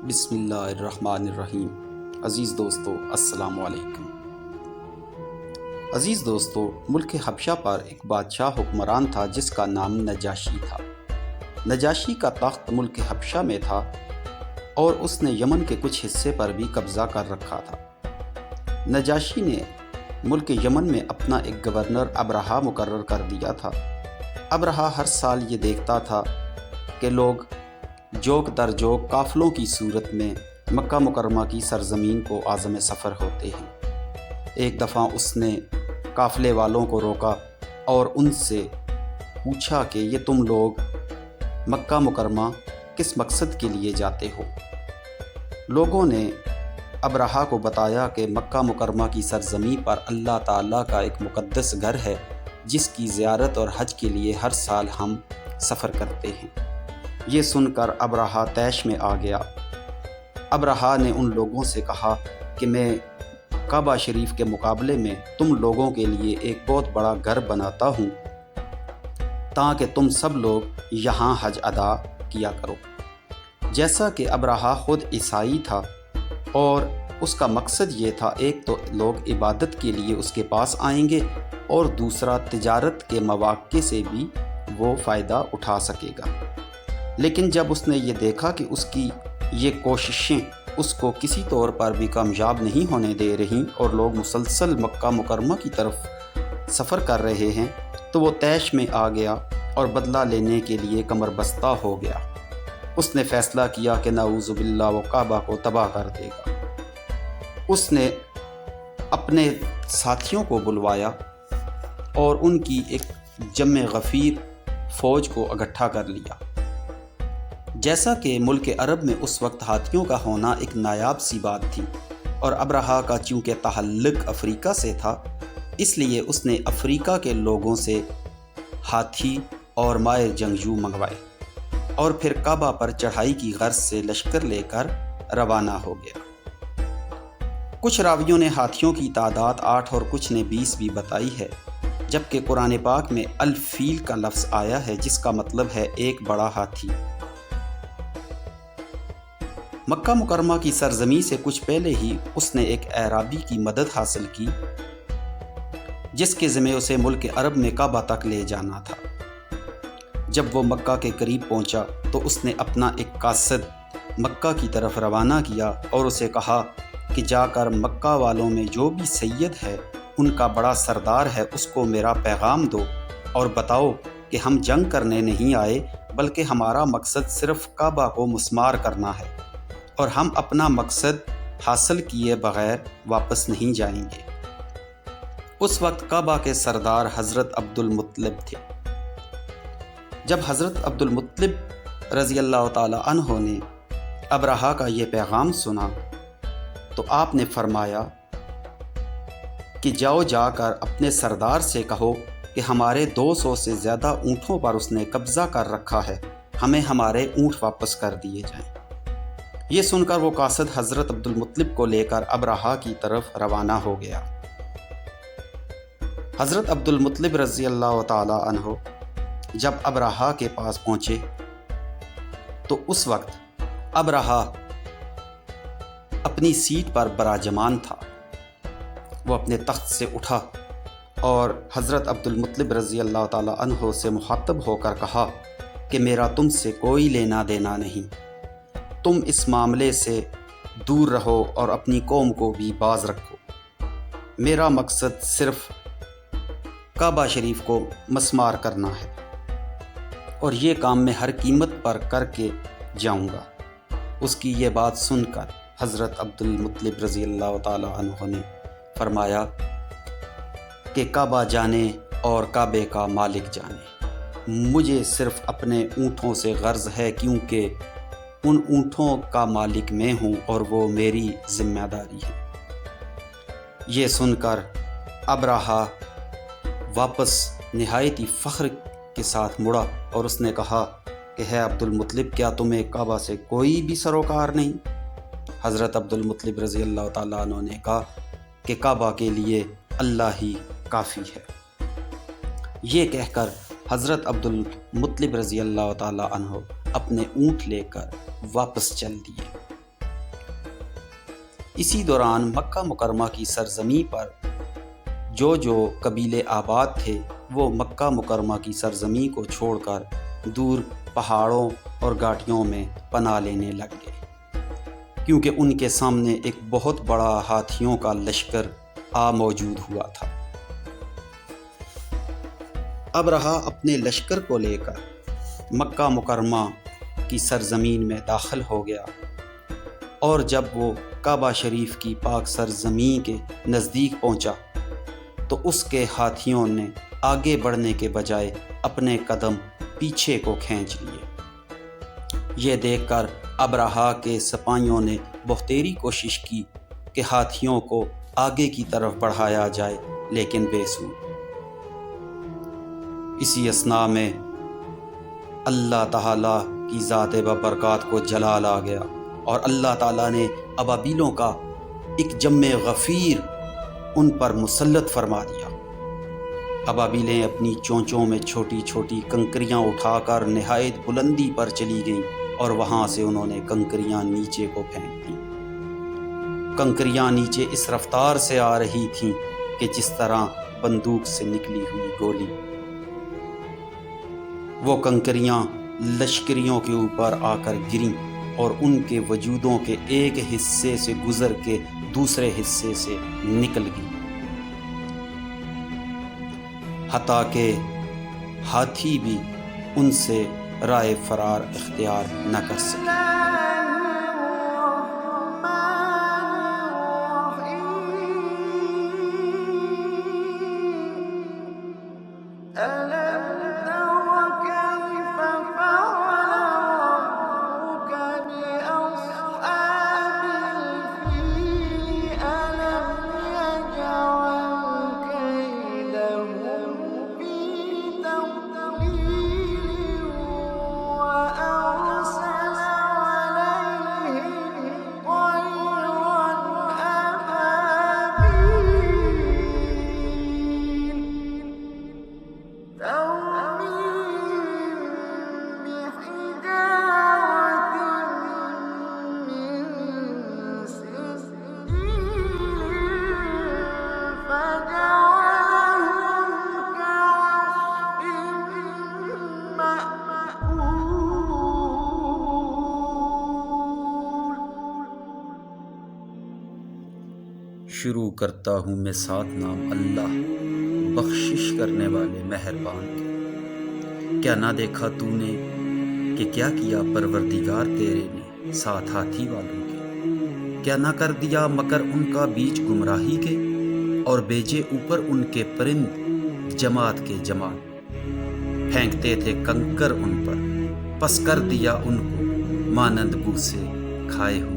بسم اللہ الرحمن الرحیم۔ عزیز دوستو السلام علیکم۔ عزیز دوستو، ملک حبشہ پر ایک بادشاہ حکمران تھا جس کا نام نجاشی تھا۔ نجاشی کا تخت ملک حبشہ میں تھا اور اس نے یمن کے کچھ حصے پر بھی قبضہ کر رکھا تھا۔ نجاشی نے ملک یمن میں اپنا ایک گورنر ابرہہ مقرر کر دیا تھا۔ ابرہہ ہر سال یہ دیکھتا تھا کہ لوگ جوک در جوک قافلوں کی صورت میں مکہ مکرمہ کی سرزمین کو عازم سفر ہوتے ہیں۔ ایک دفعہ اس نے قافلے والوں کو روکا اور ان سے پوچھا کہ یہ تم لوگ مکہ مکرمہ کس مقصد کے لیے جاتے ہو؟ لوگوں نے ابرہہ کو بتایا کہ مکہ مکرمہ کی سرزمین پر اللہ تعالیٰ کا ایک مقدس گھر ہے جس کی زیارت اور حج کے لیے ہر سال ہم سفر کرتے ہیں۔ یہ سن کر ابرہہ طیش میں آ گیا۔ ابرہہ نے ان لوگوں سے کہا کہ میں کعبہ شریف کے مقابلے میں تم لوگوں کے لیے ایک بہت بڑا گھر بناتا ہوں تاکہ تم سب لوگ یہاں حج ادا کیا کرو۔ جیسا کہ ابرہہ خود عیسائی تھا اور اس کا مقصد یہ تھا، ایک تو لوگ عبادت کے لیے اس کے پاس آئیں گے اور دوسرا تجارت کے مواقع سے بھی وہ فائدہ اٹھا سکے گا۔ لیکن جب اس نے یہ دیکھا کہ اس کی یہ کوششیں اس کو کسی طور پر بھی کامیاب نہیں ہونے دے رہیں اور لوگ مسلسل مکہ مکرمہ کی طرف سفر کر رہے ہیں، تو وہ طیش میں آ گیا اور بدلہ لینے کے لیے کمر بستہ ہو گیا۔ اس نے فیصلہ کیا کہ نعوذ باللہ وہ کعبہ کو تباہ کر دے گا۔ اس نے اپنے ساتھیوں کو بلوایا اور ان کی ایک جمع غفیر فوج کو اکٹھا کر لیا۔ جیسا کہ ملک عرب میں اس وقت ہاتھیوں کا ہونا ایک نایاب سی بات تھی اور ابرہہ کا چونکہ تعلق افریقہ سے تھا، اس لیے اس نے افریقہ کے لوگوں سے ہاتھی اور ماہر جنگجو منگوائے اور پھر کعبہ پر چڑھائی کی غرض سے لشکر لے کر روانہ ہو گیا۔ کچھ راویوں نے ہاتھیوں کی تعداد 8 اور کچھ نے 20 بھی بتائی ہے، جبکہ قرآن پاک میں الفیل کا لفظ آیا ہے جس کا مطلب ہے ایک بڑا ہاتھی۔ مکہ مکرمہ کی سرزمین سے کچھ پہلے ہی اس نے ایک اعرابی کی مدد حاصل کی جس کے ذمہ اسے ملک عرب میں کعبہ تک لے جانا تھا۔ جب وہ مکہ کے قریب پہنچا تو اس نے اپنا ایک قاصد مکہ کی طرف روانہ کیا اور اسے کہا کہ جا کر مکہ والوں میں جو بھی سید ہے، ان کا بڑا سردار ہے، اس کو میرا پیغام دو اور بتاؤ کہ ہم جنگ کرنے نہیں آئے بلکہ ہمارا مقصد صرف کعبہ کو مسمار کرنا ہے اور ہم اپنا مقصد حاصل کیے بغیر واپس نہیں جائیں گے۔ اس وقت کعبہ کے سردار حضرت عبد المطلب تھے۔ جب حضرت عبد المطلب رضی اللہ تعالی عنہ نے ابرہہ کا یہ پیغام سنا تو آپ نے فرمایا کہ جاؤ جا کر اپنے سردار سے کہو کہ ہمارے 200 سے زیادہ اونٹوں پر اس نے قبضہ کر رکھا ہے، ہمیں ہمارے اونٹ واپس کر دیے جائیں۔ یہ سن کر وہ قاصد حضرت عبد المطلب کو لے کر ابرہہ کی طرف روانہ ہو گیا۔ حضرت عبد المطلب رضی اللہ تعالی عنہ جب ابرہہ کے پاس پہنچے تو اس وقت ابرہہ اپنی سیٹ پر براجمان تھا۔ وہ اپنے تخت سے اٹھا اور حضرت عبد المطلب رضی اللہ تعالی عنہ سے مخاطب ہو کر کہا کہ میرا تم سے کوئی لینا دینا نہیں، تم اس معاملے سے دور رہو اور اپنی قوم کو بھی باز رکھو۔ میرا مقصد صرف کعبہ شریف کو مسمار کرنا ہے اور یہ کام میں ہر قیمت پر کر کے جاؤں گا۔ اس کی یہ بات سن کر حضرت عبد المطلب رضی اللہ تعالی عنہ نے فرمایا کہ کعبہ جانے اور کعبے کا مالک جانے، مجھے صرف اپنے اونٹوں سے غرض ہے کیونکہ ان اونٹوں کا مالک میں ہوں اور وہ میری ذمہ داری ہے۔ یہ سن کر ابرہہ واپس نہایت ہی فخر کے ساتھ مڑا اور اس نے کہا کہ ہے عبد المطلب، کیا تمہیں کعبہ سے کوئی بھی سروکار نہیں؟ حضرت عبد المطلب رضی اللہ تعالیٰ عنہ نے کہا کہ کعبہ کے لیے اللہ ہی کافی ہے۔ یہ کہہ کر حضرت عبد المطلب رضی اللہ تعالیٰ عنہ اپنے اونٹ لے کر واپس چل دیے۔ اسی دوران مکہ مکرمہ کی سرزمین پر جو قبیلے آباد تھے وہ مکہ مکرمہ کی سرزمین کو چھوڑ کر دور پہاڑوں اور گھاٹیوں میں پناہ لینے لگ گئے، کیونکہ ان کے سامنے ایک بہت بڑا ہاتھیوں کا لشکر موجود ہوا تھا۔ ابرہہ اپنے لشکر کو لے کر مکہ مکرمہ کی سرزمین میں داخل ہو گیا، اور جب وہ کعبہ شریف کی پاک سرزمین کے نزدیک پہنچا تو اس کے ہاتھیوں نے آگے بڑھنے کے بجائے اپنے قدم پیچھے کو کھینچ لیے۔ یہ دیکھ کر ابرہہ کے سپاہیوں نے بہتری کوشش کی کہ ہاتھیوں کو آگے کی طرف بڑھایا جائے، لیکن بے سود۔ اسی اثناء میں اللہ تعالیٰ کی ذات ببرکات کو جلال آ گیا، اور اللہ تعالیٰ نے ابابیلوں کا ایک جم غفیر ان پر مسلط فرما دیا۔ ابابیلیں اپنی چونچوں میں چھوٹی چھوٹی کنکریاں اٹھا کر نہایت بلندی پر چلی گئیں، اور وہاں سے انہوں نے کنکریاں نیچے کو پھینک دیں۔ کنکریاں نیچے اس رفتار سے آ رہی تھیں کہ جس طرح بندوق سے نکلی ہوئی گولی۔ وہ کنکریاں لشکریوں کے اوپر آ کر گریں اور ان کے وجودوں کے ایک حصے سے گزر کے دوسرے حصے سے نکل گئی، حتیٰ کہ ہاتھی بھی ان سے رائے فرار اختیار نہ کر سکے۔ شروع کرتا ہوں میں ساتھ نام اللہ، بخشش کرنے والے مہربان کے۔ کیا نہ دیکھا تو نے کہ کیا کیا پروردگار تیرے نے ساتھ ہاتھی والوں کے؟ کیا نہ کر دیا مگر ان کا بیچ گمراہی کے، اور بھیجے اوپر ان کے پرند جماعت کے جماعت، پھینکتے تھے کنکر ان پر، پس کر دیا ان کو مانند بوسے کھائے ہوئے۔